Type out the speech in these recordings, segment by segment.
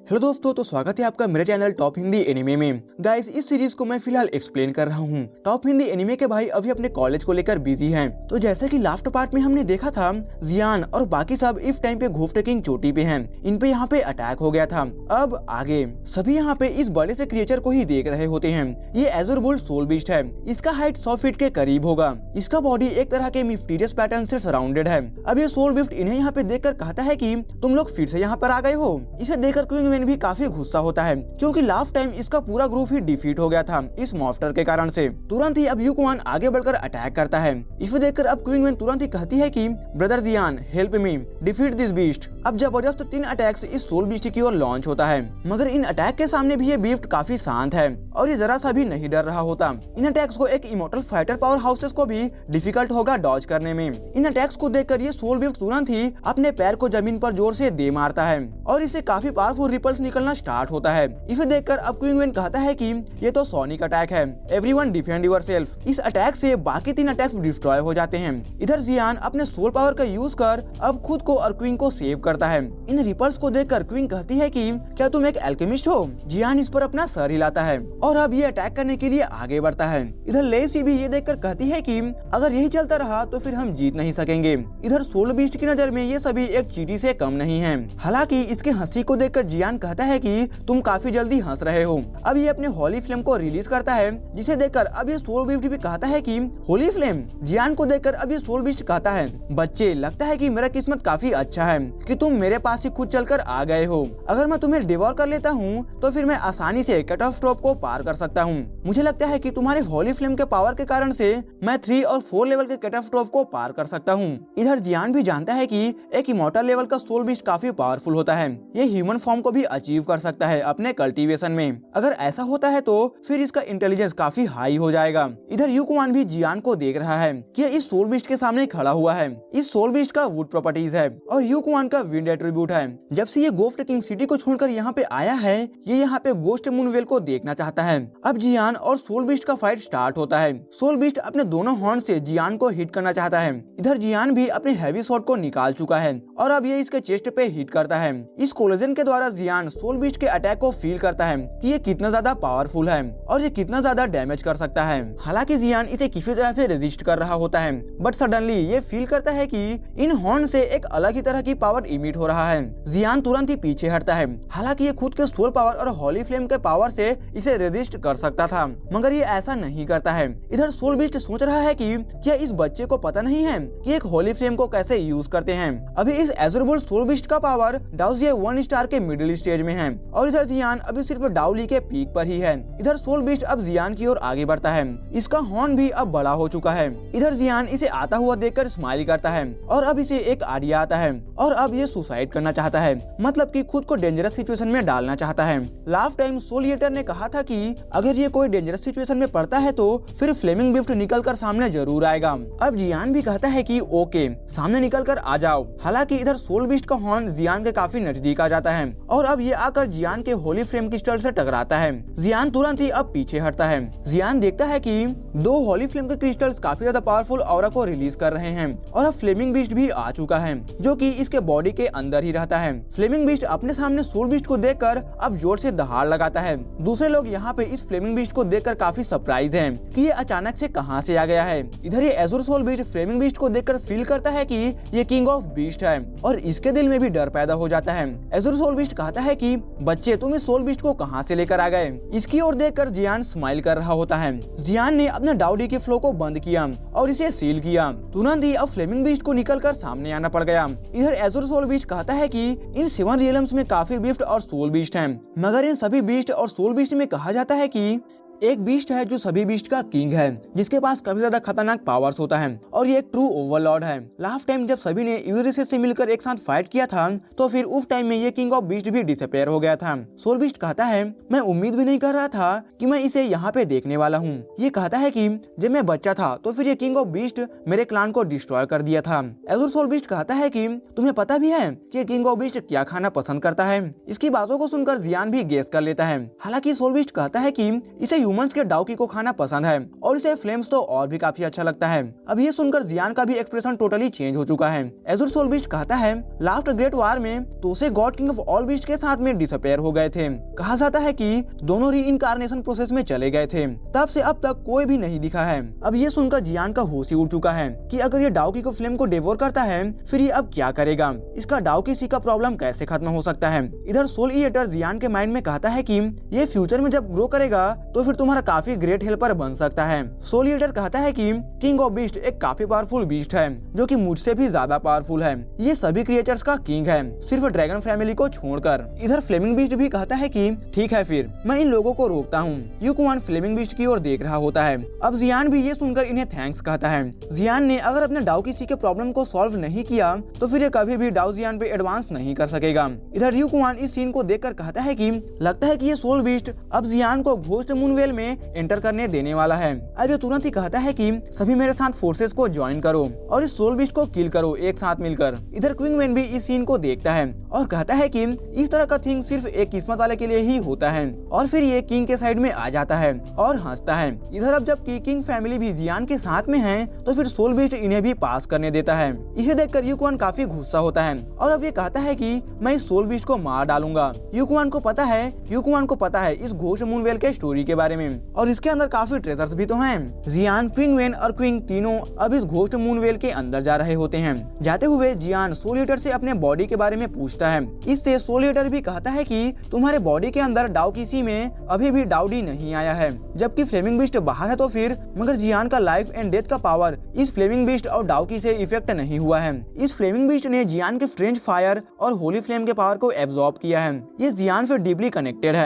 Hello दोस्तों, तो स्वागत है आपका मेरे चैनल टॉप हिंदी एनिमे में। गाइस, इस सीरीज को मैं फिलहाल एक्सप्लेन कर रहा हूँ। टॉप हिंदी एनिमे के भाई अभी अपने कॉलेज को लेकर बिजी हैं। तो जैसे कि लास्ट पार्ट में हमने देखा था, जियान और बाकी सब इस टाइम पे घोफ्ट किंग चोटी पे हैं। इन पे यहाँ पे अटैक हो गया था। अब आगे सभी यहाँ पे इस बड़े से क्रिएचर को ही देख रहे होते हैं। ये एज़ुर बुल सोल बीस्ट है। इसका हाइट 100 फीट के करीब होगा। इसका बॉडी एक तरह के मिस्टीरियस पैटर्न से सराउंडेड है। अब ये सोल बीस्ट इन्हें यहाँ पे देखकर कहता है कि तुम लोग फिर से यहाँ पर आ गए हो। इसे देखकर क्वीन वेन भी काफी गुस्सा होता है, क्योंकि लास्ट टाइम इसका पूरा ग्रुप ही डिफीट हो गया था इस मॉन्स्टर के कारण से। तुरंत ही अब युक्वान आगे बढ़कर अटैक करता है। इसे देखकर अब क्वीन वेन तुरंत ही कहती है कि brother Jian, help me defeat this beast. अब जबरदस्त 3 अटैक्स इस सोल बीस्ट की ओर लॉन्च होता है, मगर इन अटैक के सामने भी ये बीस्ट काफी शांत है और ये जरा सा भी नहीं डर रहा होता। इन अटैक्स को एक इमोर्टल फाइटर पावर हाउसेस को भी डिफिकल्ट होगा डॉज करने में। इन अटैक्स को देखकर ये सोल बीस्ट तुरंत ही अपने पैर को जमीन पर जोर से दे मारता है और इसे काफी पावरफुल रिपल्स निकलना स्टार्ट होता है। इसे देखकर अब क्वीन वेन कहता है कि ये तो सोनिक अटैक है, एवरीवन डिफेंड योरसेल्फ। इस अटैक से बाकी 3 अटैक्स डिस्ट्रॉय हो जाते हैं। इधर जियान अपने सोल पावर का यूज कर अब खुद को और क्वीन को सेव करता है। इन रिपल्स को देखकर क्वीन कहती है कि क्या तुम एक एल्केमिस्ट हो? जियान इस पर अपना सर हिलाता है और अब ये अटैक करने के लिए आगे बढ़ता है। इधर लेसी भी ये देखकर कहती है कि अगर यही चलता रहा तो फिर हम जीत नहीं सकेंगे। इधर सोल बीस्ट की नजर में ये सभी एक चींटी से कम नहीं है। हालांकि इसके हंसी को देखकर जियान कहता है कि तुम काफी जल्दी हंस रहे हो। अब ये अपने होली फ्लेम को रिलीज करता है, जिसे देखकर अब ये सोल बीस्ट भी कहता है कि होली फ्लेम। जियान को देखकर अब ये सोल बीस्ट कहता है, बच्चे लगता है कि मेरा किस्मत काफी अच्छा है कि तुम मेरे पास ही खुद चलकर आ गए हो। अगर मैं तुम्हें डिवोर कर लेता हूँ तो फिर मैं आसानी से कट ऑफ स्टॉप को पार कर सकता हूँ। मुझे लगता है कि तुम्हारे होली फ्लेम के पावर के कारण से मैं 3 और 4 लेवल के कट ऑफ स्टॉप को पार कर सकता हूँ। इधर जियान भी जानता है कि एक इमॉर्टल लेवल का सोल बीस्ट काफी पावरफुल होता है। ये ह्यूमन फॉर्म को भी अचीव कर सकता है अपने कल्टीवेशन में। अगर ऐसा होता है तो फिर इसका इंटेलिजेंस काफी हाई हो जाएगा। इधर युक्वान भी जियान को देख रहा है कि इस सोल बीस्ट के सामने खड़ा हुआ है। इस सोल बीस्ट का वुड प्रॉपर्टीज है और युक्वान का विंड एट्रीब्यूट है। जब से ये घोफ्ट किंग सिटी को छोड़कर यहाँ पे आया है, ये यहाँ पे गोस्ट मूनवेल को देखना चाहता है। अब जियान और सोल बीस्ट का फाइट स्टार्ट होता है। सोल बीस्ट अपने दोनों हॉर्न से जियान को हिट करना चाहता है। इधर जियान भी अपने हैवी शॉट को निकाल चुका है और अब ये इसके चेस्ट पे हिट करता है। इस कोलिजन के द्वारा जियान सोल बीस्ट के अटैक को फील करता है कि ये कितना ज्यादा पावरफुल है और ये कितना ज्यादा डैमेज कर सकता है। हालांकि जियान इसे किसी तरह से रेजिस्ट कर रहा होता है, बट सडनली ये फील करता है कि इन हॉर्न से एक अलग ही तरह की पावर इमिट हो रहा है। जियान तुरंत ही पीछे हटता है। हालांकि ये खुद के सोल पावर और होली फ्लेम के पावर से इसे रेजिस्ट कर सकता था, मगर ये ऐसा नहीं करता है। इधर सोल बीस्ट सोच रहा है कि क्या इस बच्चे को पता नहीं है कि एक होली फ्लेम को कैसे यूज करते हैं। अभी इस एज़ुर बुल सोल बीस्ट का पावर डाउजिए 1 स्टार के मिडिल स्टेज में है और इधर जियान अभी सिर्फ डाउली के पीक पर ही है। इधर सोल बीस्ट अब जियान की ओर आगे बढ़ता है। इसका हॉर्न भी अब बड़ा हो चुका है। इधर जियान इसे आता हुआ देखकर स्माइल करता है और अब इसे एक आइडिया आता है और अब ये सुसाइड करना चाहता है, मतलब कि खुद को डेंजरस सिचुएशन में डालना चाहता है। लास्ट टाइम सोल ईटर ने कहा था कि अगर ये कोई डेंजरस सिचुएशन में पड़ता है तो फिर फ्लेमिंग बिफ्ट निकल कर सामने जरूर आएगा। अब जियान भी कहता है कि ओके, सामने निकल कर आ जाओ। हालांकि इधर सोल बीस्ट का हॉर्न जियान के काफी नजदीक आ जाता है और अब ये आकर जियान के होली फ्लेम क्रिस्टल से टकराता है। जियान तुरंत ही अब पीछे हटता है। जियान देखता है कि 2 होली फ्लेम के क्रिस्टल्स काफी ज्यादा पावरफुल ऑरा को रिलीज कर रहे हैं और अब फ्लेमिंग बीस्ट भी आ चुका है, जो कि इसके बॉडी के अंदर ही रहता है। फ्लेमिंग बीस्ट अपने सामने सोल बीस्ट को देखकर अब जोर से दहाड़ लगाता है। दूसरे लोग यहाँ पे इस फ्लेमिंग बीस्ट को देखकर काफी सरप्राइज हैं कि ये अचानक से कहां से आ गया है। इधर ये एज़ुर सोल बीस्ट फ्लेमिंग बीस्ट को देखकर फील करता है कि ये किंग ऑफ बीस्ट है और इसके दिल में भी डर पैदा हो जाता है। एज़ुर सोल बीस्ट कहता है कि बच्चे, तुम इस सोल बीस्ट को कहां से लेकर आ गए? इसकी ओर देखकर जियान स्माइल कर रहा होता है। जियान ने अपने डाउडी के फ्लो को बंद किया और इसे सील किया। तुरंत ही अब फ्लेमिंग बीस्ट को निकलकर सामने आना पड़ गया। इधर एज़ुर सोल बीस्ट कहता है कि इन 7 रियल्म्स में काफी बीस्ट और सोल बीस्ट हैं, मगर इन सभी बीस्ट और सोल बीस्ट में कहा जाता है कि एक बीस्ट है जो सभी बीस्ट का किंग है, जिसके पास काफी ज्यादा खतरनाक पावर्स होता है और ये एक ट्रू ओवरलॉर्ड है। लास्ट टाइम जब सभी ने यूरिस से मिलकर एक साथ फाइट किया था तो फिर उस टाइम में ये किंग ऑफ बीस्ट भी डिसअपीयर हो गया था। सोल बीस्ट कहता है, मैं उम्मीद भी नहीं कर रहा था कि मैं इसे यहाँ पे देखने वाला हूँ। ये कहता है कि जब मैं बच्चा था तो फिर ये किंग ऑफ बीस्ट मेरे क्लान को डिस्ट्रॉय कर दिया था। एज़ुर सोल बीस्ट कहता है कि तुम्हें पता भी है कि किंग ऑफ बीस्ट क्या खाना पसंद करता है। इसकी बातों को सुनकर जियान भी गेस कर लेता है। हालांकि सोल बीस्ट कहता है कि इसे ह्यूमंस के डाउकी को खाना पसंद है और इसे फ्लेम्स तो और भी काफी अच्छा लगता है। अब ये सुनकर जियान का भी एक्सप्रेशन टोटली चेंज हो चुका है। एजुर सोल बीस्ट कहता है लास्ट ग्रेट वार में तोसे God king of all beast के साथ में डिसअपेयर हो गए थे। कहा जाता है कि दोनों रीइंकार्नेशन प्रोसेस में चले गए थे, तब से अब तक कोई भी नहीं दिखा है। अब ये सुनकर जियान का होश ही उड़ चुका है कि अगर ये डाउकी को फ्लेम को डेवोर करता है फिर ये अब क्या करेगा, इसका डाउकी सी का प्रॉब्लम कैसे खत्म हो सकता है। इधर सोल ईटर जियान के माइंड में कहता है कि ये फ्यूचर में जब ग्रो करेगा तो फिर तुम्हारा काफी ग्रेट हेल्पर बन सकता है। सोल ईटर कहता है कि किंग ऑफ बीस्ट एक काफी पावरफुल बीस्ट है जो कि मुझसे भी ज्यादा पावरफुल है। ये सभी क्रिएचर्स का किंग है सिर्फ ड्रैगन फैमिली को छोड़कर। इधर फ्लेमिंग बीस्ट भी कहता है कि ठीक है फिर मैं इन लोगों को रोकता हूँ। यूकुआन फ्लेमिंग बीस्ट की ओर देख रहा होता है। अब जियान भी ये सुनकर इन्हें थैंक्स कहता है। जियान ने अगर अपने डाउकी सी के प्रॉब्लम को सॉल्व नहीं किया तो फिर ये कभी भी डाउ जियान पे एडवांस नहीं कर सकेगा। इधर यूकुआन इस सीन को देखकर कहता है कि लगता है कि ये सोल बीस्ट अब जियान को घोस्ट मूनवेल में एंटर करने देने वाला है। अब ये तुरंत ही कहता है कि सभी मेरे साथ फोर्सेस को ज्वाइन करो और इस सोल बीस्ट को किल करो एक साथ मिलकर। इधर क्विंगमैन भी इस सीन को देखता है और कहता है कि इस तरह का थिंग सिर्फ एक किस्मत वाले के लिए ही होता है और फिर ये किंग के साइड में आ जाता है और हंसता है। इधर अब जबकि किंग फैमिली भी जियान के साथ में है तो फिर सोल बीस्ट इन्हें भी पास करने देता है। इसे देखकर यूकुआन काफी गुस्सा होता है और अब ये कहता है कि मैं इस सोल बीस्ट को मार डालूंगा। यूकुआन को पता है इस घोस्ट मूनवेल के स्टोरी के बारे में और इसके अंदर काफी ट्रेजर्स भी तो हैं। जियान, क्विंगमैन और क्विंग तीनों अब इस घोस्ट मूनवेल के अंदर जा रहे होते हैं। जाते हुए जियान सोल ईटर से अपने बॉडी के बारे में पूछता है। इससे सोल ईटर भी कहता है कि तुम्हारे बॉडी के अंदर डाउकी सी में अभी भी डाउडी नहीं आया है, जबकि फ्लेमिंग बीस्ट बाहर है तो फिर मगर जियान का लाइफ एंड डेथ का पावर इस फ्लेमिंग बीस्ट और डाउकी से इफेक्ट नहीं हुआ है। इस फ्लेमिंग बीस्ट ने जियान के स्ट्रेंज फायर और होली फ्लेम के पावर को एब्जॉर्ब किया है। ये जियान से डीपली कनेक्टेड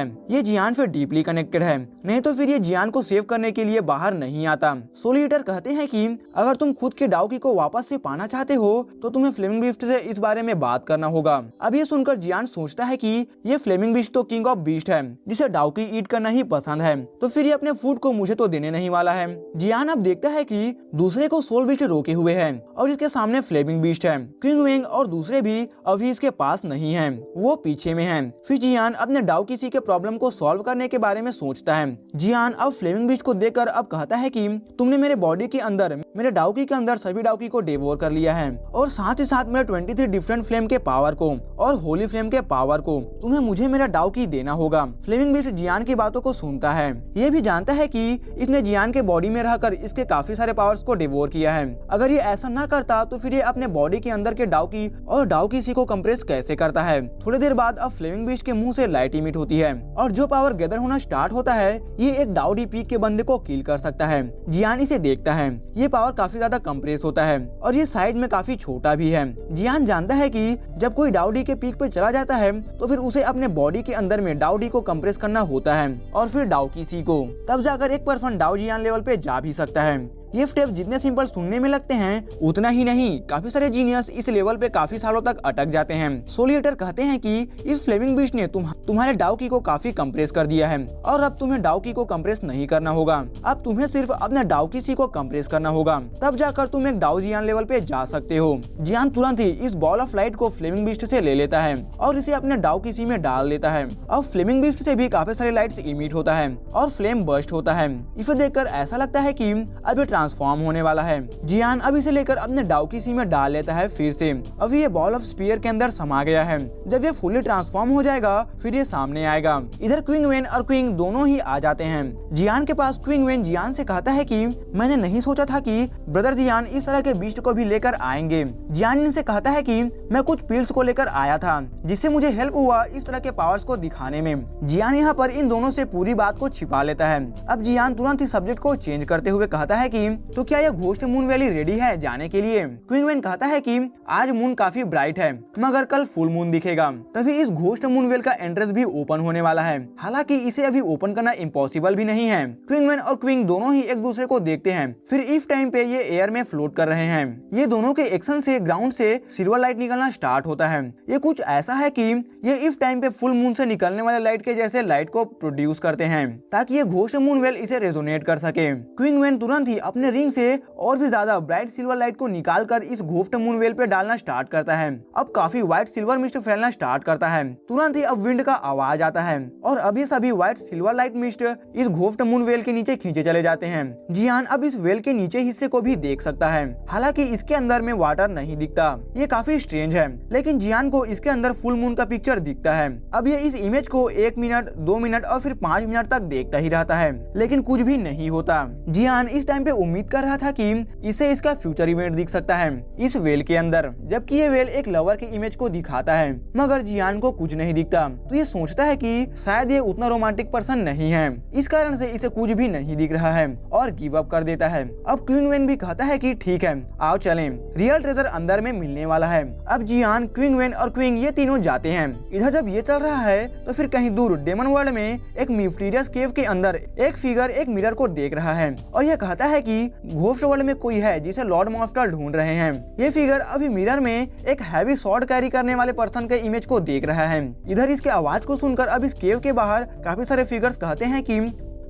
है, नहीं तो फिर ये जियान को सेव करने के लिए बाहर नहीं आता। सोल ईटर कहते हैं कि अगर तुम खुद के डाउकी को वापस से पाना चाहते हो तो तुम्हें फ्लेमिंग बीस्ट से इस बारे में बात करना होगा। अब ये सुनकर जियान सोचता है कि ये फ्लेमिंग बीस्ट तो किंग ऑफ बीस्ट है जिसे डाउकी ईट करना ही पसंद है, तो फिर ये अपने फूड को मुझे तो देने नहीं वाला है। जियान अब देखता है कि दूसरे को सोल बीस्ट रोके हुए है और इसके सामने फ्लेमिंग बीस्ट है। क्विंगमैन और दूसरे भी अभी इसके पास नहीं है, वो पीछे में है। फिर जियान अपने डाउकी सी के प्रॉब्लम को सॉल्व करने के बारे में सोचता है। जियान अब फ्लेमिंग बीस्ट को देखकर अब कहता है कि तुमने मेरे बॉडी के अंदर, मेरे डाउकी के अंदर सभी डाउकी को डेवोर कर लिया है और साथ ही साथ मेरे 23 डिफरेंट फ्लेम के पावर को और होली फ्लेम के पावर को तुम्हें मुझे मेरा डाउकी देना होगा। फ्लेमिंग बीस्ट जियान की बातों को सुनता है। ये भी जानता है कि इसने जियान के बॉडी में रहकर इसके काफी सारे पावर्स को डिवोर किया है। अगर ये ऐसा ना करता तो फिर ये अपने बॉडी के अंदर के डाउकी और डाउकी सी को कंप्रेस कैसे करता है। थोड़ी देर बाद अब फ्लेमिंग बीस्ट के मुंह से लाइट इमिट होती है और जो पावर गैदर होना स्टार्ट होता है ये एक डाउडी पीक के बंदे को किल कर सकता है। जियान इसे देखता है, ये पावर काफी ज्यादा कंप्रेस होता है और ये साइज में काफी छोटा भी है। जियान जानता है कि जब कोई डाउडी के पीक पे चला जाता है तो फिर उसे अपने बॉडी के अंदर में डाउडी को कंप्रेस करना होता है और फिर डाउकी सी को, तब जाकर एक पर्सन डाउ जियान लेवल पे जा भी सकता है। ये स्टेप जितने सिंपल सुनने में लगते हैं उतना ही नहीं, काफी सारे जीनियस इस लेवल पे काफी सालों तक अटक जाते हैं। सोल ईटर कहते हैं कि इस फ्लेमिंग बीस्ट ने तुम्हारे डाउकी को काफी कंप्रेस कर दिया है और अब तुम्हें डाउकी को कंप्रेस नहीं करना होगा, अब तुम्हें सिर्फ अपने डाउकी सी को कंप्रेस करना होगा, तब जाकर तुम एक डाउ जियान लेवल पे जा सकते हो। जियान तुरंत ही इस बॉल ऑफ लाइट को फ्लेमिंग बीस्ट से ले लेता है और इसे अपने डाउकी सी में डाल देता है। अब फ्लेमिंग बीस्ट से भी काफी सारे लाइट्स इमिट होता है और फ्लेम बर्स्ट होता है। इसे देखकर ऐसा लगता है कि अब ट्रांसफॉर्म होने वाला है। जियान अब इसे लेकर अपने डाउकी सी में डाल लेता है फिर से। अब ये बॉल ऑफ स्पीयर के अंदर समा गया है। जब ये फुली ट्रांसफॉर्म हो जाएगा फिर ये सामने आएगा। इधर क्विंगमैन और क्विंग दोनों ही आ जाते हैं। जियान के पास क्विंगमैन जियान से कहता है कि मैंने नहीं सोचा था कि ब्रदर जियान इस तरह के बीस्ट को भी लेकर आएंगे। जियान इनसे कहता है कि मैं कुछ पिल्स को लेकर आया था जिससे मुझे हेल्प हुआ इस तरह के पावर्स को दिखाने में। जियान यहाँ पर इन दोनों से पूरी बात को छिपा लेता है। अब जियान तुरंत ही सब्जेक्ट को चेंज करते हुए कहता है कि तो क्या यह घोस्ट मून वैली रेडी है जाने के लिए। क्विंगमैन कहता है कि आज मून काफी ब्राइट है मगर कल फुल मून दिखेगा, तभी इस घोस्ट मून वेल का एंट्रेंस भी ओपन होने वाला है। हालांकि इसे अभी ओपन करना इम्पॉसिबल भी नहीं है। क्विंगमैन और क्विंग दोनों ही एक दूसरे को देखते हैं। फिर इस टाइम पे ये एयर में फ्लोट कर रहे हैं। ये दोनों के एक्शन से ग्राउंड से सिल्वर लाइट निकलना स्टार्ट होता है। ये कुछ ऐसा है कि ये इस टाइम पे फुल मून से निकलने वाले लाइट के जैसे लाइट को प्रोड्यूस करते हैं ताकि ये घोस्ट मून वेल इसे रेजोनेट कर सके। क्विंगमैन तुरंत ही अपने अपने रिंग से और भी ज्यादा ब्राइट सिल्वर लाइट को निकालकर इस घोफ्ट मून वेल पे डालना स्टार्ट करता है। अब काफी व्हाइट सिल्वर मिस्ट फैलना स्टार्ट करता है। तुरंत ही अब विंड का आवाज आता है और अब ये सभी व्हाइट सिल्वर लाइट मिस्ट इस घोफ्ट मून वेल के नीचे खींचे चले जाते हैं। जियान अब इस वेल के नीचे हिस्से को भी देख सकता है, हालांकि इसके अंदर में वाटर नहीं दिखता। ये काफी स्ट्रेंज है, लेकिन जियान को इसके अंदर फुल मून का पिक्चर दिखता है। अब ये इस इमेज को 1 मिनट, 2 मिनट और फिर 5 मिनट तक देखता ही रहता है, लेकिन कुछ भी नहीं होता। जियान इस टाइम पे उम्मीद कर रहा था कि इसे इसका फ्यूचर इवेंट दिख सकता है इस वेल के अंदर, जबकि ये वेल एक लवर के इमेज को दिखाता है, मगर जियान को कुछ नहीं दिखता। तो ये सोचता है कि शायद ये उतना रोमांटिक पर्सन नहीं है, इस कारण से इसे कुछ भी नहीं दिख रहा है और गिव अप कर देता है। अब क्विंगवेन भी कहता है कि ठीक है, आओ चलें, रियल ट्रेजर अंदर में मिलने वाला है। अब जियान, क्विंगवेन और क्विंग ये तीनों जाते हैं। इधर जब ये चल रहा है तो फिर कहीं दूर डेमन वर्ल्ड में एक मिस्टीरियस केव के अंदर एक फिगर एक मिरर को देख रहा है और यह कहता है कि घोस्ट वर्ल्ड में कोई है जिसे लॉर्ड मॉन्स्टर ढूंढ रहे हैं। ये फिगर अभी मिरर में एक हैवी स्वॉर्ड कैरी करने वाले पर्सन के इमेज को देख रहा है। इधर इसके आवाज को सुनकर अब इस केव के बाहर काफी सारे फिगर्स कहते हैं कि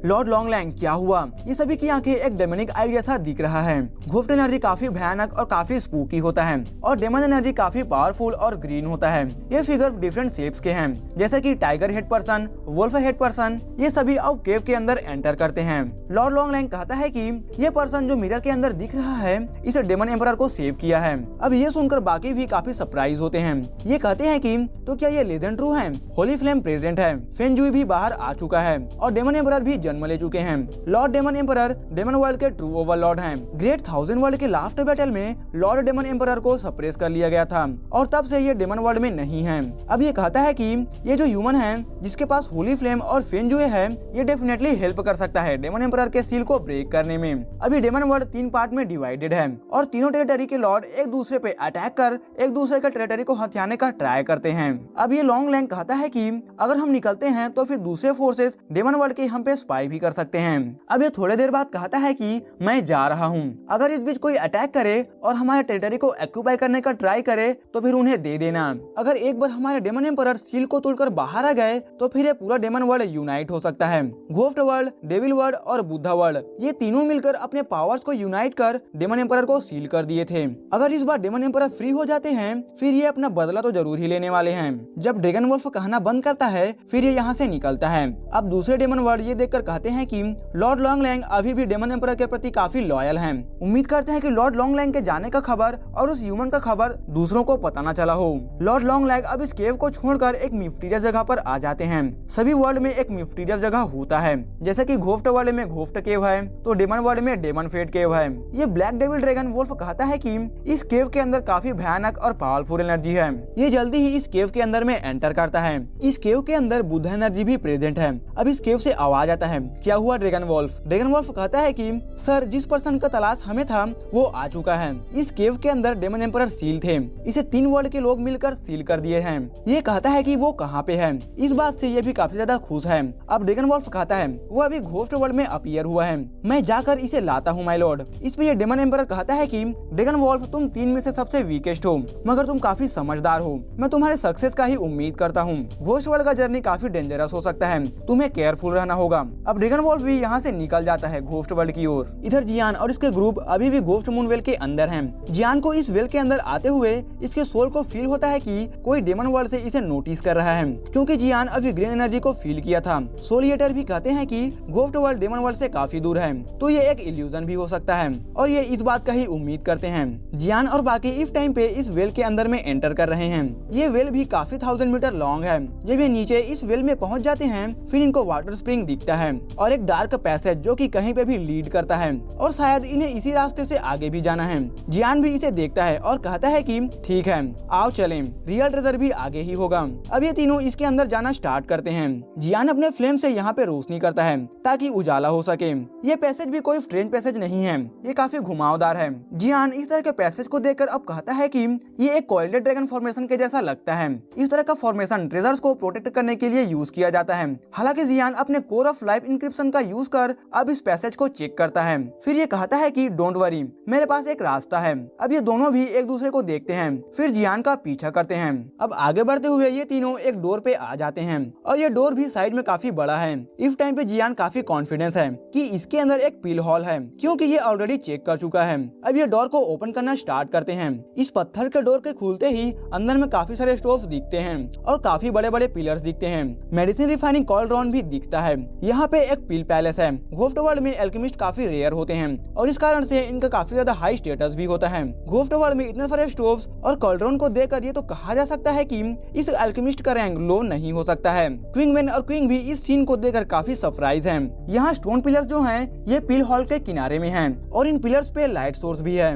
लॉर्ड लॉन्गलैंग क्या हुआ। ये सभी की आंखें एक डेमोनिक आई जैसा दिख रहा है। घोफ्ट एनर्जी काफी भयानक और काफी स्पूकी होता है और डेमन एनर्जी काफी पावरफुल और ग्रीन होता है। ये फिगर्स डिफरेंट शेप्स के हैं, जैसे कि tiger head person, wolf head person. ये सभी अब केव के अंदर एंटर करते हैं। लॉर्ड लॉन्गलैंग कहता है कि ये पर्सन जो मिरर के अंदर दिख रहा है, इसे डेमन एम्परर को सेव किया है। अब ये सुनकर बाकी भी काफी सरप्राइज होते हैं। ये कहते हैं कि तो क्या ये लेजेंड ट्रू है? होली फ्लेम प्रेजेंट है, फेंजुई भी बाहर आ चुका है और डेमन एम्परर भी जन्म ले चुके हैं। Lord demon emperor demon world के ट्रू ओवरलॉर्ड हैं। ग्रेट 1000 वर्ल्ड के लास्ट बैटल में लॉर्ड डेमन एम्परर को सप्रेस कर लिया गया था और तब से ये डेमन वर्ल्ड में नहीं है। अब ये कहता है कि ये जो ह्यूमन है जिसके पास होली फ्लेम और फेंजुए है, ये डेफिनेटली हेल्प कर सकता है डेमन एम्परर के सील को ब्रेक करने में। अभी डेमन वर्ल्ड 3 पार्ट में डिवाइडेड है और तीनों टेरिटरी के लॉर्ड एक दूसरे पे अटैक कर एक दूसरे के टेरिटरी को हथियाने का ट्राई करते हैं। अब ये लॉन्गलैंग कहता है कि अगर हम निकलते हैं तो फिर दूसरे फोर्सेस डेमन वर्ल्ड के हम पे स्पाई भी कर सकते हैं। अब ये थोड़े देर बाद कहता है कि मैं जा रहा हूँ, अगर इस बीच कोई अटैक करे और हमारे टेरिटरी को एक्यूपाई करने का ट्राई करे तो फिर उन्हें दे देना। अगर एक बार हमारे डेमन एम्परर सील को तोड़कर बाहर आ गए तो फिर ये पूरा डेमन वर्ल्ड यूनाइट हो सकता है। घोफ्ट वर्ल्ड, डेविल वर्ल्ड और बुद्धा वर्ल्ड ये तीनों मिलकर अपने पावर्स को यूनाइट कर डेमन एम्परर को सील कर दिए थे। अगर इस बार डेमन एम्परर फ्री हो जाते हैं फिर ये अपना बदला तो जरूर ही लेने वाले हैं। जब ड्रैगन वुल्फ कहना बंद करता है फिर ये यहाँ से निकलता है। अब दूसरे डेमन वर्ल्ड ये देखकर कहते हैं कि लॉर्ड लॉन्गलैंग अभी भी डेमन एम्परर के प्रति काफी लॉयल हैं। उम्मीद करते हैं कि लॉर्ड लॉन्गलैंग के जाने का खबर और उस ह्यूमन का खबर दूसरों को पता न चला हो। लॉर्ड लॉन्गलैंग अब इस केव को छोड़कर एक मिस्टीरियस जगह पर आ जाते हैं। सभी वर्ल्ड में एक मिस्टीरियस जगह होता है, जैसे कि घोफ्ट वर्ल्ड में घोफ्ट केव है तो डेमन वर्ल्ड में डेमन फेट केव है। ये ब्लैक डेविल ड्रैगन वुल्फ कहता है कि इस केव के अंदर काफी भयानक और पावरफुल एनर्जी है। ये जल्दी ही इस केव के अंदर में एंटर करता है। इस केव के अंदर बुद्धा एनर्जी भी प्रेजेंट है। अब इस केव से आवाज आता है, क्या हुआ ड्रैगन वुल्फ? ड्रैगन वुल्फ कहता है कि सर, जिस पर्सन का तलाश हमें था वो आ चुका है। इस केव के अंदर डेमन एम्परर सील थे, इसे 3 वर्ल्ड के लोग मिलकर सील कर दिए हैं। ये कहता है कि वो कहाँ पे है। इस बात से ये भी काफी ज्यादा खुश है। अब ड्रैगन वुल्फ कहता है वो अभी घोस्ट वर्ल्ड में अपीयर हुआ है, मैं जाकर इसे लाता हूँ माय लॉर्ड। इस पे ये डेमन एम्परर कहता है कि ड्रैगन वुल्फ, तुम 3 में से सबसे वीकेस्ट हो, मगर तुम काफी समझदार हो, मैं तुम्हारे सक्सेस का ही उम्मीद करता हूँ। घोस्ट वर्ल्ड का जर्नी काफी डेंजरस हो सकता है, तुम्हें केयरफुल रहना होगा। अब ड्रैगन वुल्फ भी यहाँ से निकल जाता है घोस्ट वर्ल्ड की ओर। इधर जियान और इसके ग्रुप अभी भी घोस्ट मून वेल के अंदर हैं। जियान को इस वेल के अंदर आते हुए इसके सोल को फील होता है कि कोई डेमन वर्ल्ड से इसे नोटिस कर रहा है, क्योंकि जियान अभी ग्रीन एनर्जी को फील किया था। सोलिएटर भी कहते हैं कि घोस्ट वर्ल्ड डेमन वर्ल्ड से काफी दूर है, तो ये एक इल्यूजन भी हो सकता है और ये इस बात का ही उम्मीद करते हैं। जियान और बाकी इस टाइम पे इस वेल के अंदर में एंटर कर रहे हैं। ये वेल भी काफी 1000 मीटर लॉन्ग है। जब ये नीचे इस वेल में पहुंच जाते हैं फिर इनको वाटर स्प्रिंग दिखता है और एक डार्क पैसेज जो कि कहीं पे भी लीड करता है और शायद इन्हें इसी रास्ते से आगे भी जाना है। जियान भी इसे देखता है और कहता है कि ठीक है, आओ चलें, रियल ट्रेजर भी आगे ही होगा। अब ये तीनों इसके अंदर जाना स्टार्ट करते हैं। जियान अपने फ्लेम से यहाँ पे रोशनी करता है ताकि उजाला हो सके। ये पैसेज भी कोई स्ट्रेंज पैसेज नहीं है, ये काफी घुमावदार है। जियान इस तरह के पैसेज को देखकर अब कहता है कि ये एक कॉइल्ड ड्रैगन फॉर्मेशन के जैसा लगता है। इस तरह का फॉर्मेशन ट्रेजर्स को प्रोटेक्ट करने के लिए यूज किया जाता है। हालांकि जियान अपने core of life type encryption का यूज कर अब इस पैसेज को चेक करता है। फिर ये कहता है कि डोंट वरी, मेरे पास एक रास्ता है। अब ये दोनों भी एक दूसरे को देखते हैं, फिर जियान का पीछा करते हैं। अब आगे बढ़ते हुए ये तीनों एक डोर पे आ जाते हैं और ये डोर भी साइड में काफी बड़ा है। इस टाइम पे जियान काफी कॉन्फिडेंस है कि इसके अंदर एक पिल हॉल है, क्योंकि ये ऑलरेडी चेक कर चुका है। अब ये डोर को ओपन करना स्टार्ट करते हैं। इस पत्थर के डोर के खुलते ही अंदर में काफी सारे स्टोर्स दिखते हैं और काफी बड़े बड़े पिलर्स दिखते हैं। मेडिसिन रिफाइनिंग कॉल्ड्रॉन भी दिखता है। यहाँ पे एक पिल पैलेस है। घोफ्ट वर्ल्ड में एल्केमिस्ट काफी रेयर होते हैं और इस कारण से इनका काफी ज्यादा हाई स्टेटस भी होता है। घोफ्ट वर्ल्ड में इतने सारे स्टोव्स और कॉल्ड्रॉन को देखकर ये तो कहा जा सकता है कि इस एल्केमिस्ट का रैंक लो नहीं हो सकता है। क्विंगमैन और क्विंग भी इस सीन को देखकर काफी सरप्राइज हैं। यहाँ स्टोन पिलर्स जो हैं ये पिल हॉल के किनारे में हैं और इन पिलर्स पे लाइट सोर्स भी है।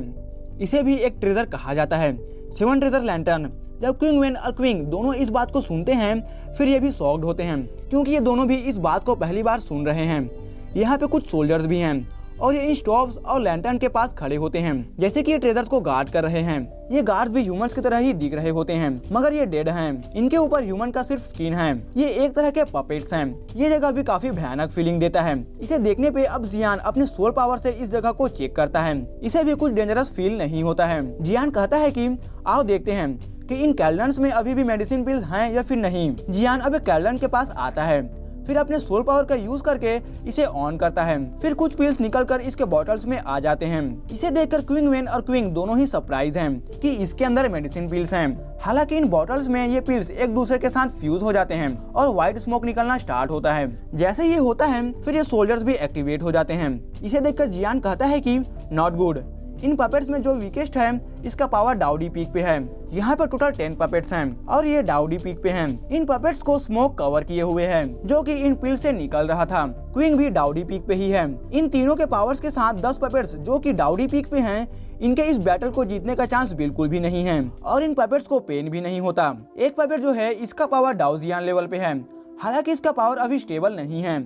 इसे भी एक ट्रेजर कहा जाता है, 7 ट्रेजर लैंटर्न। जब क्विंगमैन और क्विंग दोनों इस बात को सुनते हैं फिर ये भी शॉक्ड होते हैं, क्योंकि ये दोनों भी इस बात को पहली बार सुन रहे हैं। यहाँ पे कुछ सोल्जर्स भी हैं और ये इन स्टोव्स और लैंटर्न के पास खड़े होते हैं, जैसे कि ये ट्रेजर्स को गार्ड कर रहे हैं। ये गार्ड्स भी ह्यूमंस की तरह ही दिख रहे होते हैं, मगर ये डेड हैं। इनके ऊपर ह्यूमन का सिर्फ स्किन है। ये एक तरह के पपेट्स हैं। ये जगह भी काफी भयानक फीलिंग देता है। इसे देखने पे अब जियान अपने सोल पावर से इस जगह को चेक करता है। इसे भी कुछ डेंजरस फील नहीं होता है। जियान कहता है कि आओ देखते हैं कि इन कैल्डन्स में अभी भी मेडिसिन पिल्स हैं या फिर नहीं। जियान अब एक कैल्डन के पास आता है, फिर अपने सोल पावर का यूज करके इसे ऑन करता है। फिर कुछ पिल्स निकलकर इसके बॉटल्स में आ जाते हैं। इसे देखकर क्विंगमैन और क्विंग दोनों ही सरप्राइज हैं कि इसके अंदर मेडिसिन पिल्स हैं। हालांकि इन बॉटल्स में ये पिल्स एक दूसरे के साथ फ्यूज हो जाते हैं और व्हाइट स्मोक निकलना स्टार्ट होता है। जैसे ये होता है फिर ये सोल्जर्स भी एक्टिवेट हो जाते हैं। इसे देखकर जियान कहता है कि नॉट गुड। इन पपेट्स में जो वीकेस्ट है इसका पावर डाउडी पीक पे है। यहाँ पे टोटल 10 पपेट्स हैं और ये डाउडी पीक पे हैं। इन पपेट्स को स्मोक कवर किए हुए है, जो कि इन पिल से निकल रहा था। क्विंग भी डाउडी पीक पे ही है। इन तीनों के पावर्स के साथ 10 पपेट्स जो कि डाउडी पीक पे हैं, इनके इस बैटल को जीतने का चांस बिल्कुल भी नहीं है और इन पपेट्स को पेन भी नहीं होता। एक पपेट जो है इसका पावर डाउजियन लेवल पे है। हालांकि इसका पावर अभी स्टेबल नहीं है,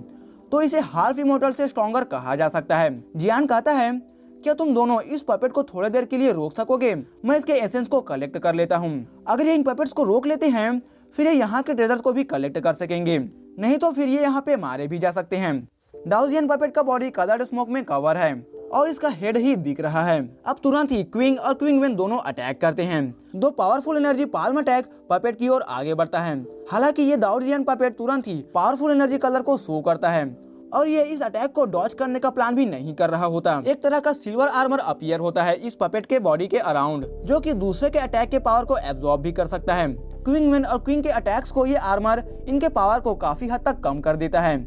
तो इसे हाल्फ इमोर्टल से स्ट्रॉन्गर कहा जा सकता है। जियान कहता है क्या तुम दोनों इस पपेट को थोड़ी देर के लिए रोक सकोगे? मैं इसके एसेंस को कलेक्ट कर लेता हूँ। अगर ये इन पपेट्स को रोक लेते हैं फिर ये यहाँ के ट्रेजर्स को भी कलेक्ट कर सकेंगे, नहीं तो फिर ये यहाँ पे मारे भी जा सकते हैं। डाउजियन पपेट का बॉडी कलर्ड स्मोक में कवर है और इसका हेड ही दिख रहा है। अब तुरंत ही क्विंग और क्विंगमैन दोनों अटैक करते हैं। दो powerful energy palm attack puppet की ओर आगे बढ़ता है। हालांकि ये डाउजियन पपेट तुरंत ही पावरफुल एनर्जी कलर को शो करता है और ये इस अटैक को डॉज करने का प्लान भी नहीं कर रहा होता। एक तरह का सिल्वर आर्मर अपीयर होता है इस पपेट के बॉडी के अराउंड, जो कि दूसरे के अटैक के पावर को एब्जॉर्ब भी कर सकता है। क्विंगमैन और क्विंग के अटैक्स को ये आर्मर इनके पावर को काफी हद तक कम कर देता है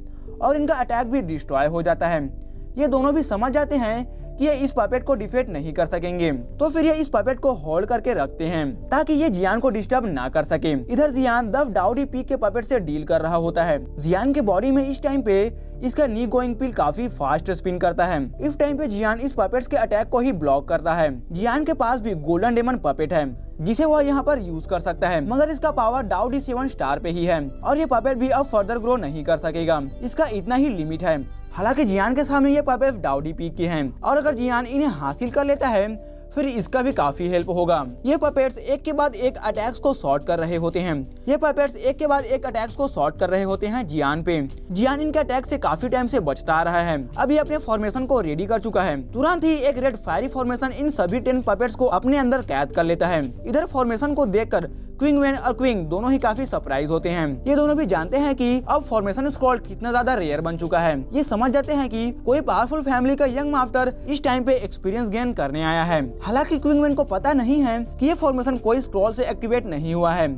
और इनका अटैक भी डिस्ट्रॉय हो जाता है। ये दोनों भी समझ जाते हैं कि ये इस पपेट को डिफेट नहीं कर सकेंगे, तो फिर ये इस पपेट को होल्ड करके रखते हैं ताकि ये जियान को डिस्टर्ब ना कर सके। इधर जियान द डाउडी पीक के पपेट से डील कर रहा होता है। जियान के बॉडी में इस टाइम पे इसका नी गोइंग पिल काफी फास्ट स्पिन करता है। इस टाइम पे जियान इस पपेट्स के अटैक को ही ब्लॉक करता है। जियान के पास भी गोल्डन डेमन पपेट है जिसे वह यहाँ पर यूज कर सकता है, मगर इसका पावर डाउडी 7 स्टार पे ही है और ये पपेट भी अब फर्दर ग्रो नहीं कर सकेगा। इसका इतना ही लिमिट है। हालांकि जियान के सामने ये पपेट्स डाउडी पीक के हैं और अगर जियान इन्हें हासिल कर लेता है फिर इसका भी काफी हेल्प होगा। ये पपेट्स एक के बाद एक अटैक्स को शॉर्ट कर रहे होते हैं। ये पपेट्स एक के बाद एक अटैक्स को शॉर्ट कर रहे होते हैं जियान पे। जियान इनके अटैक से काफी टाइम से बचता आ रहा है। अब ये अपने फॉर्मेशन को रेडी कर चुका है। तुरंत ही एक रेड फायरी फॉर्मेशन इन सभी 10 पपेट्स को अपने अंदर कैद कर लेता है। इधर फॉर्मेशन को देखकर क्विंगमैन और क्विंग दोनों ही काफी सरप्राइज होते हैं। ये दोनों भी जानते हैं कि अब फॉर्मेशन स्क्रॉल कितना ज्यादा रेयर बन चुका है। ये समझ जाते हैं कि कोई पावरफुल फैमिली का यंग मास्टर इस टाइम पे एक्सपीरियंस गेन करने आया है। हालांकि क्विंगमैन को पता नहीं है कि ये फॉर्मेशन कोई स्क्रॉल से एक्टिवेट नहीं हुआ है,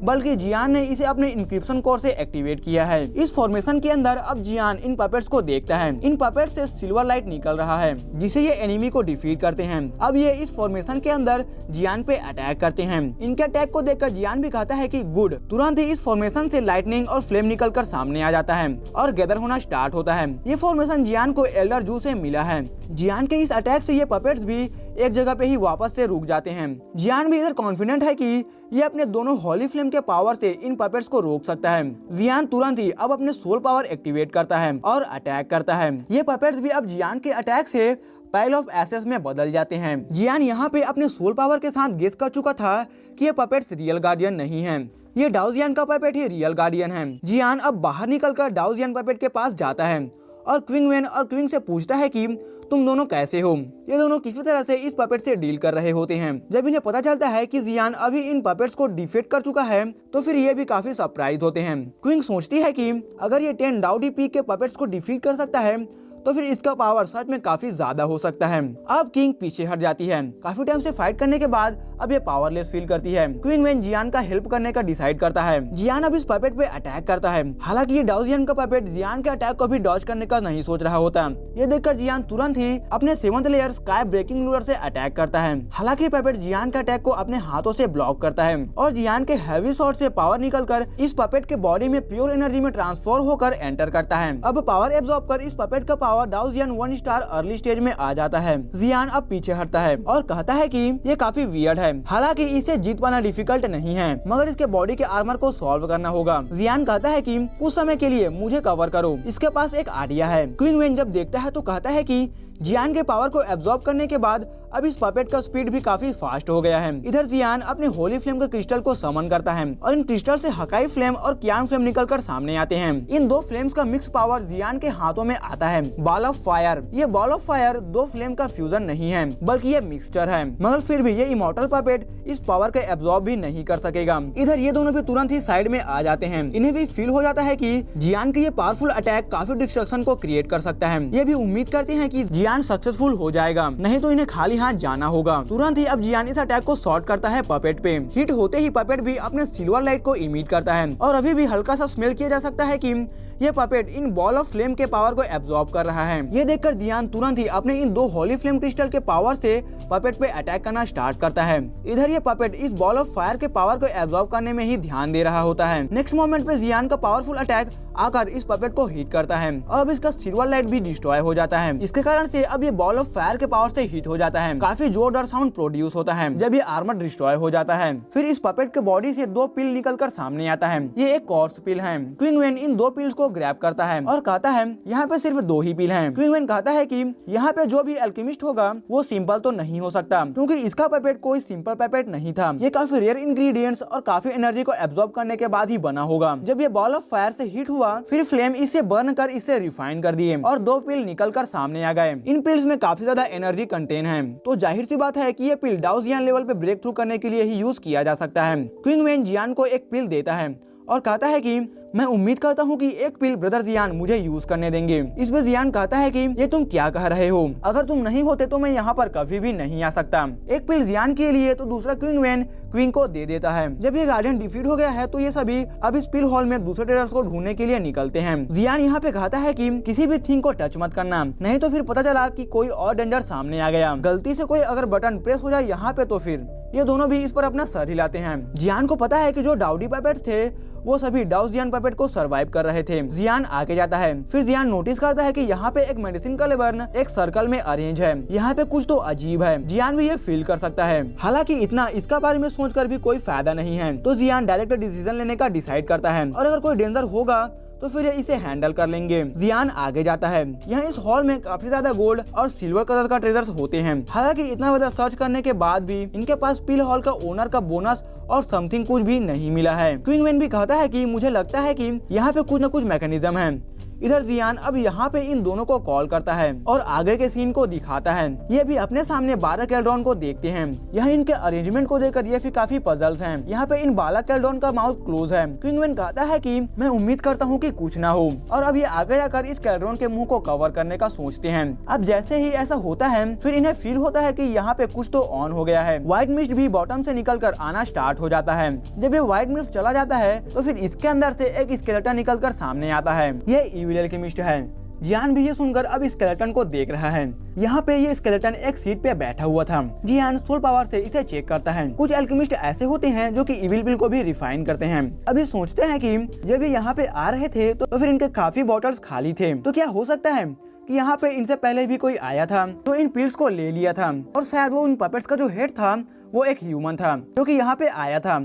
बल्कि जियान ने इसे अपने इंक्रिप्शन कोर से एक्टिवेट किया है। इस फॉर्मेशन के अंदर अब जियान इन पपेट्स को देखता है। इन पपेट्स से सिल्वर लाइट निकल रहा है जिसे ये एनिमी को डिफीट करते हैं। अब ये इस फॉर्मेशन के अंदर जियान पे अटैक करते हैं। इनके अटैक को देखकर जियान भी कहता है कि गुड। तुरंत ही इस फॉर्मेशन से लाइटनिंग और फ्लेम निकलकर सामने आ जाता है और गैदर होना स्टार्ट होता है। ये फॉर्मेशन जियान को एल्डर जू से मिला है। जियान के इस अटैक से ये पपेट्स भी एक जगह पे ही वापस से रुक जाते हैं। जियान भी इधर कॉन्फिडेंट है कि ये अपने दोनों हॉली फ्लेम के पावर से इन पपेट्स को रोक सकता है। जियान तुरंत ही अब अपने सोल पावर एक्टिवेट करता है और अटैक करता है। ये पपेट्स भी अब जियान के अटैक से पाइल ऑफ एसेस में बदल जाते हैं। जियान यहाँ पे अपने सोल पावर के साथ गेस कर चुका था कि ये पपेट्स रियल गार्डियन नहीं हैं। ये डाओ जियान का पपेट ही रियल गार्डियन है। जियान अब बाहर निकलकर डाओ जियान पपेट के पास जाता है और क्विंग वेन और क्विंग से पूछता है कि तुम दोनों कैसे हो। ये दोनों किसी तरह से इस पपेट से डील कर रहे होते हैं। जब इन्हें पता चलता है कि जियान अभी इन पपेट्स को डिफीट कर चुका है तो फिर ये भी काफी सरप्राइज होते हैं। क्विंग सोचती है कि अगर ये 10 डाओ डी पीक के पपेट्स को डिफीट कर सकता है तो फिर इसका पावर सच में काफी ज्यादा हो सकता है। अब किंग पीछे हट जाती है। काफी टाइम से फाइट करने के बाद अब ये पावरलेस फील करती है। क्विंग वेन जियान का हेल्प करने का डिसाइड करता है। जियान अब इस पपेट पे अटैक करता है। हालांकि ये डाओ जियान का पपेट जियान के अटैक को भी डॉज करने का नहीं सोच रहा होता। ये देखकर जियान तुरंत ही अपने 7th लेयर स्काई ब्रेकिंग लूर से अटैक करता है। हालांकि पपेट जियान के अटैक को अपने हाथों से ब्लॉक करता है और जियान के हैवी शॉट से पावर निकलकर इस पपेट के बॉडी में प्योर एनर्जी में ट्रांसफर होकर एंटर करता है। अब पावर एब्जॉर्ब कर इस पपेट का पावर डाओ जियान 1 स्टार अर्ली स्टेज में आ जाता है। जियान अब पीछे हटता है और कहता है कि ये काफी वियर्ड है। हालांकि इसे जीत पाना डिफिकल्ट नहीं है मगर इसके बॉडी के आर्मर को सॉल्व करना होगा। जियान कहता है कि कुछ समय के लिए मुझे कवर करो, इसके पास एक आइडिया है। क्विंग वेन जब देखता है तो कहता है कि जियान के पावर को एब्जॉर्ब करने के बाद अब इस पपेट का स्पीड भी काफी फास्ट हो गया है। इधर जियान अपने होली फ्लेम के क्रिस्टल को समन करता है और इन क्रिस्टल से हकाई फ्लेम और क्यान फ्लेम निकलकर सामने आते हैं। इन दो फ्लेम्स का मिक्स पावर जियान के हाथों में आता है। Ball of fire. ये बॉल ऑफ फायर दो फ्लेम का फ्यूजन नहीं है बल्कि ये मिक्सचर है, मगर फिर भी ये इमॉर्टल पपेट इस पावर को एब्जॉर्ब भी नहीं कर सकेगा। इधर ये दोनों भी तुरंत ही साइड में आ जाते हैं। इन्हें भी फील हो जाता है कि जियान के ये पावरफुल अटैक काफी डिस्ट्रक्शन को क्रिएट कर सकता है। ये भी उम्मीद करते हैं कि जियान सक्सेसफुल हो जाएगा, नहीं तो इन्हें खाली हाथ जाना होगा। तुरंत ही अब जियान इस अटैक को शॉर्ट करता है पपेट पे। हिट होते ही पपेट भी अपने सिल्वर लाइट को इमिट करता है और अभी भी हल्का सा स्मेल किया जा सकता है कि ये puppet in ball of flame के पावर को एब्जॉर्ब कर रहा है। ये देखकर जियान तुरंत ही अपने इन दो होली फ्लेम क्रिस्टल के पावर से पपेट पे अटैक करना स्टार्ट करता है। इधर ये पपेट इस बॉल ऑफ फायर के पावर को एब्जॉर्ब करने में ही ध्यान दे रहा होता है। नेक्स्ट मोमेंट पे जियान का पावरफुल अटैक आकर इस पपेट को हिट करता है और अब इसका सिल्वर लाइट भी डिस्ट्रॉय हो जाता है। इसके कारण से अब ये बॉल ऑफ फायर के पावर से हिट हो जाता है। काफी जोरदार साउंड प्रोड्यूस होता है जब ये आर्मर डिस्ट्रॉय हो जाता है। फिर इस पपेट के बॉडी से दो पिल निकलकर सामने आता है। ये एक कॉर्स पिल है। क्विंग वेन इन दो पिल्स को ग्रैब करता है और कहता है यहाँ पे सिर्फ 2 ही पिल हैं। क्विंग वेन कहता है कि यहाँ पे जो भी अल्केमिस्ट होगा वो सिंपल तो नहीं हो सकता क्योंकि इसका पपेट कोई सिंपल पपेट नहीं था। ये काफी रेयर इंग्रेडिएंट्स और काफी एनर्जी को एब्जॉर्ब करने के बाद ही बना होगा। जब ये बॉल ऑफ फायर से हिट हुआ फिर फ्लेम इसे बर्न कर इसे रिफाइन कर दिए और 2 पिल निकलकर सामने आ गए। इन पिल्स में काफी ज्यादा एनर्जी कंटेन है, तो जाहिर सी बात है कि ये पिल डाओ जियान लेवल पे ब्रेक थ्रू करने के लिए ही यूज किया जा सकता है। क्विंग वेन जियान को एक पिल देता है और कहता है कि मैं उम्मीद करता हूँ कि एक पिल ब्रदर जियान मुझे यूज करने देंगे। इस पे जियान कहता है कि ये तुम क्या कह रहे हो, अगर तुम नहीं होते तो मैं यहाँ पर कभी भी नहीं आ सकता। एक पिल जियान के लिए तो दूसरा क्विंग वेन क्वीन को दे देता है। जब ये गार्डियन डिफीट हो गया है तो ये सभी अब इस पिल हॉल में दूसरे ट्रेडर्स को ढूंढने के लिए निकलते हैं। जियान यहाँ पे कहता है कि किसी भी थिंग को टच मत करना, नहीं तो फिर पता चला कि कोई और डेंजर सामने आ गया। गलती से कोई अगर बटन प्रेस हो जाए यहाँ पे तो फिर ये दोनों भी इस पर अपना सर हिलाते हैं। जियान को पता है कि जो डाउडी पपेट्स थे वो सभी डाओ जियान पपेट को सरवाइव कर रहे थे। जियान आगे जाता है। फिर जियान नोटिस करता है कि यहाँ पे एक मेडिसिन का लेबर्न एक सर्कल में अरेंज है। यहाँ पे कुछ तो अजीब है। जियान भी ये फील कर सकता है। हालांकि इतना इसका बारे में सोचकर भी कोई फायदा नहीं है, तो जियान डायरेक्ट डिसीजन लेने का डिसाइड करता है और अगर कोई डेंजर होगा तो फिर इसे हैंडल कर लेंगे। जियान आगे जाता है। यहाँ इस हॉल में काफी ज्यादा गोल्ड और सिल्वर कलर का ट्रेजर्स होते हैं। हालांकि इतना ज्यादा सर्च करने के बाद भी इनके पास पिल हॉल का ओनर का बोनस और समथिंग कुछ भी नहीं मिला है। क्विंग वेन भी कहता है कि मुझे लगता है कि यहाँ पे कुछ न कुछ मैकेनिज्म है। इधर जियान अब यहाँ पे इन दोनों को कॉल करता है और आगे के सीन को दिखाता है। ये भी अपने सामने 12 केल्ड्रॉन को देखते हैं। यहाँ इनके अरेंजमेंट को देखकर ये फिर काफी पजल्स हैं। यहाँ पे इन 12 केल्ड्रॉन का माउथ क्लोज है। क्विंग वेन कहता है कि मैं उम्मीद करता हूँ कि कुछ ना हो, और अब ये आगे जाकर इस केल्ड्रॉन के मुंह को कवर करने का सोचते हैं। अब जैसे ही ऐसा होता है फिर इन्हें फील होता है कि यहाँ पे कुछ तो ऑन हो गया है। व्हाइट मिस्ट भी बॉटम से निकलकर आना स्टार्ट हो जाता है। जब ये व्हाइट मिस्ट चला जाता है तो फिर इसके अंदर से एक स्केलेटन निकलकर सामने आता है। ये इविल एल्केमिस्ट है। जियान भी ये सुनकर अब स्केलेटन को देख रहा है। यहाँ पे ये स्केलेटन एक सीट पे बैठा हुआ था। जियान सोल पावर से इसे चेक करता है। कुछ एल्केमिस्ट ऐसे होते हैं जो कि इविल बिल को भी रिफाइन करते हैं। अभी सोचते हैं कि जब ये यहाँ पे आ रहे थे तो फिर इनके काफी बॉटल्स खाली थे, तो क्या हो सकता है कि यहाँ पे इनसे पहले भी कोई आया था तो इन पिल्स को ले लिया था, और शायद वो उन पपेट्स का जो हेड था वो एक ह्यूमन था जो कि यहाँ पे आया था,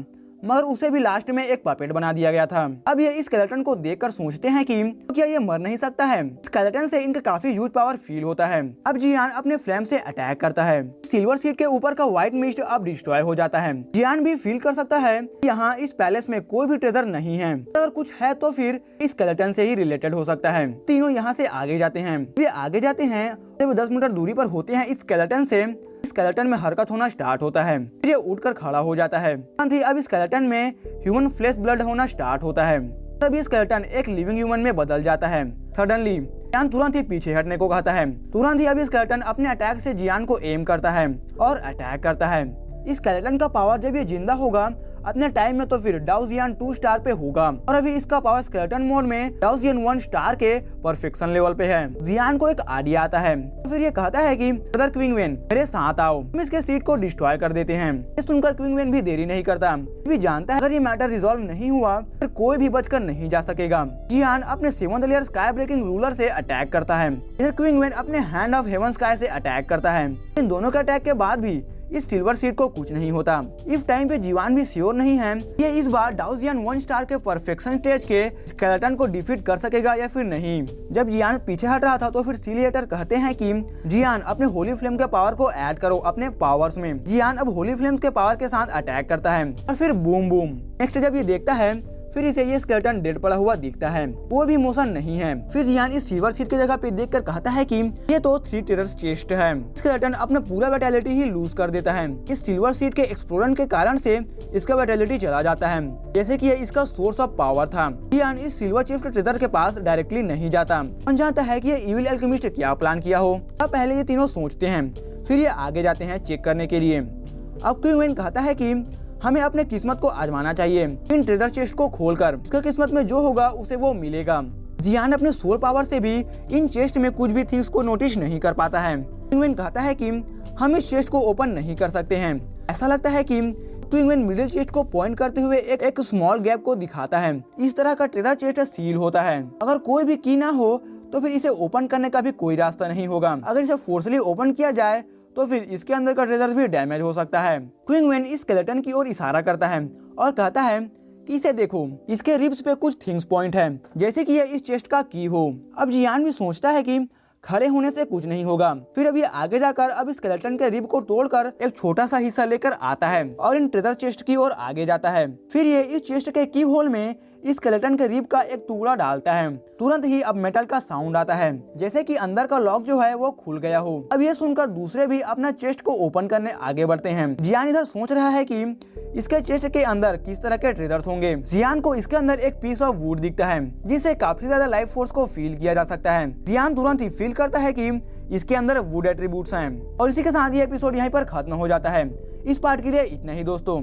मगर उसे भी लास्ट में एक पपेट बना दिया गया था। अब ये इस स्केलेटन को देखकर सोचते हैं कि क्या ये मर नहीं सकता है। स्केलेटन से इनका काफी ह्यूज पावर फील होता है। अब जियान अपने फ्लेम से अटैक करता है। सिल्वर सीड के ऊपर का व्हाइट मिस्ट अब डिस्ट्रॉय हो जाता है। जियान भी फील कर सकता है कि यहाँ इस पैलेस में कोई भी ट्रेजर नहीं है, अगर कुछ है तो फिर इस स्केलेटन से ही रिलेटेड हो सकता है। तीनों यहाँ से आगे जाते हैं। वे आगे जाते हैं, जब 10 मीटर दूरी पर होते हैं इस स्केलेटन से, स्केलेटन में हरकत होना स्टार्ट होता है। फिर ये उठकर खड़ा हो जाता है। अब स्केलेटन में ह्यूमन फ्लेश ब्लड होना स्टार्ट होता है। तब स्केलेटन एक लिविंग ह्यूमन में बदल जाता है। सडनली जियान तुरंत ही पीछे हटने को कहता है। तुरंत ही अब स्केलेटन अपने अटैक से जियान को एम करता है और अटैक करता है। इस स्केलेटन का पावर जब ये जिंदा होगा अपने टाइम में तो फिर डाउजियन 2 स्टार पे होगा, और अभी इसका पावर स्केलेटन मोड में डाउजियन 1 स्टार के परफेक्शन लेवल पे है। जियान को एक आइडिया आता है, तो फिर ये कहता है कि ब्रदर क्विंगवेन मेरे साथ आओ, हम इसके सीट को डिस्ट्रॉय कर देते हैं। ये सुनकर क्विंगवेन भी देरी नहीं करता, भी जानता है अगर ये मैटर रिजॉल्व नहीं हुआ फिर कोई भी बचकर नहीं जा सकेगा। जियान अपने 7th layer sky breaking ruler से अटैक करता है। इधर क्विंगवेन अपने हैंड ऑफ हेवन स्काई से अटैक करता है। इन दोनों के अटैक के बाद भी इस सिल्वर सीड को कुछ नहीं होता। इस टाइम पे जीवान भी श्योर नहीं है ये इस बार डाउजियन 1 स्टार के परफेक्शन स्टेज के स्केलेटन को डिफीट कर सकेगा या फिर नहीं। जब जियान पीछे हट रहा था तो फिर सिलिएटर कहते हैं कि जियान अपने होली फ्लेम के पावर को ऐड करो अपने पावर्स में। जियान अब होली फ्लेम्स के पावर के साथ अटैक करता है और फिर बूम बूम। नेक्स्ट जब ये देखता है फिर इसे ये स्केलेटन डेड पड़ा हुआ दिखता है, वो भी मोशन नहीं है। फिर जियान इस सिल्वर सीड की जगह पे देखकर कहता है कि ये तो 3 ट्रेजर चेस्ट है। स्केलेटन अपना पूरा विटैलिटी ही लूज कर देता है। इस सिल्वर सीड के एक्सप्लोजन के कारण से इसका विटैलिटी चला जाता है, जैसे कि ये इसका सोर्स ऑफ पावर था। जियान इस सिल्वर चेस्ट ट्रेजर के पास डायरेक्टली नहीं जाता, जानता है कि ये इविल एल्केमिस्ट क्या प्लान किया हो। अब पहले ये तीनों सोचते हैं, फिर ये आगे जाते हैं चेक करने के लिए। अब क्विंगवेन कहता है कि हमें अपने किस्मत को आजमाना चाहिए इन ट्रेजर चेस्ट को खोलकर, इसका किस्मत में जो होगा उसे वो मिलेगा। जियान अपने सोल पावर से भी इन चेस्ट में कुछ भी थिंग्स को नोटिस नहीं कर पाता है। क्विंगवेन कहता है कि हम इस चेस्ट को ओपन नहीं कर सकते हैं। ऐसा लगता है कि क्विंगवेन मिडिल चेस्ट को पॉइंट करते हुए एक स्मॉल गैप को दिखाता है। इस तरह का ट्रेजर चेस्ट सील होता है। अगर कोई भी की ना हो तो फिर इसे ओपन करने का भी कोई रास्ता नहीं होगा। अगर इसे फोर्सली ओपन किया जाए तो फिर इसके अंदर का ट्रेजर भी डैमेज हो सकता है। क्विंगवेन इस स्केलेटन की ओर इशारा करता है और कहता है कि इसे देखो, इसके रिब्स पे कुछ थिंग्स पॉइंट है, जैसे कि ये इस चेस्ट का की हो। अब जियान भी सोचता है कि खड़े होने से कुछ नहीं होगा। फिर अब ये आगे जाकर अब स्केलेटन के रिब को तोड़कर एक छोटा सा हिस्सा लेकर आता है और इन ट्रेजर चेस्ट की ओर आगे जाता है। फिर ये इस चेस्ट के की होल में इस स्केलेटन के रिब का एक टुकड़ा डालता है। तुरंत ही अब मेटल का साउंड आता है, जैसे कि अंदर का लॉक जो है वो खुल गया हो। अब ये सुनकर दूसरे भी अपना चेस्ट को ओपन करने आगे बढ़ते हैं। जियान इधर सोच रहा है कि इसके चेस्ट के अंदर किस तरह के ट्रेजर्स होंगे। जियान को इसके अंदर एक पीस ऑफ वुड दिखता है, जिससे काफी ज्यादा लाइफ फोर्स को फील किया जा सकता है। जियान तुरंत ही फील करता है कि इसके अंदर वुड एट्रीब्यूट्स हैं। और इसी के साथ ये एपिसोड यहीं पर खत्म हो जाता है। इस पार्ट के लिए इतना ही दोस्तों।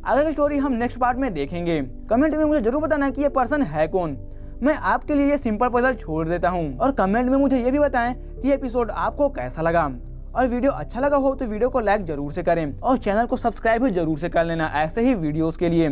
आगे की स्टोरी हम नेक्स्ट पार्ट में देखेंगे। कमेंट में मुझे जरूर बताना कि ये पर्सन है कौन। मैं आपके लिए ये सिंपल पजल छोड़ देता हूँ, और कमेंट में मुझे ये भी बताएं कि एपिसोड आपको कैसा लगा। और वीडियो अच्छा लगा हो तो वीडियो को लाइक जरूर से करें और चैनल को सब्सक्राइब भी जरूर से कर लेना ऐसे ही वीडियोस के लिए।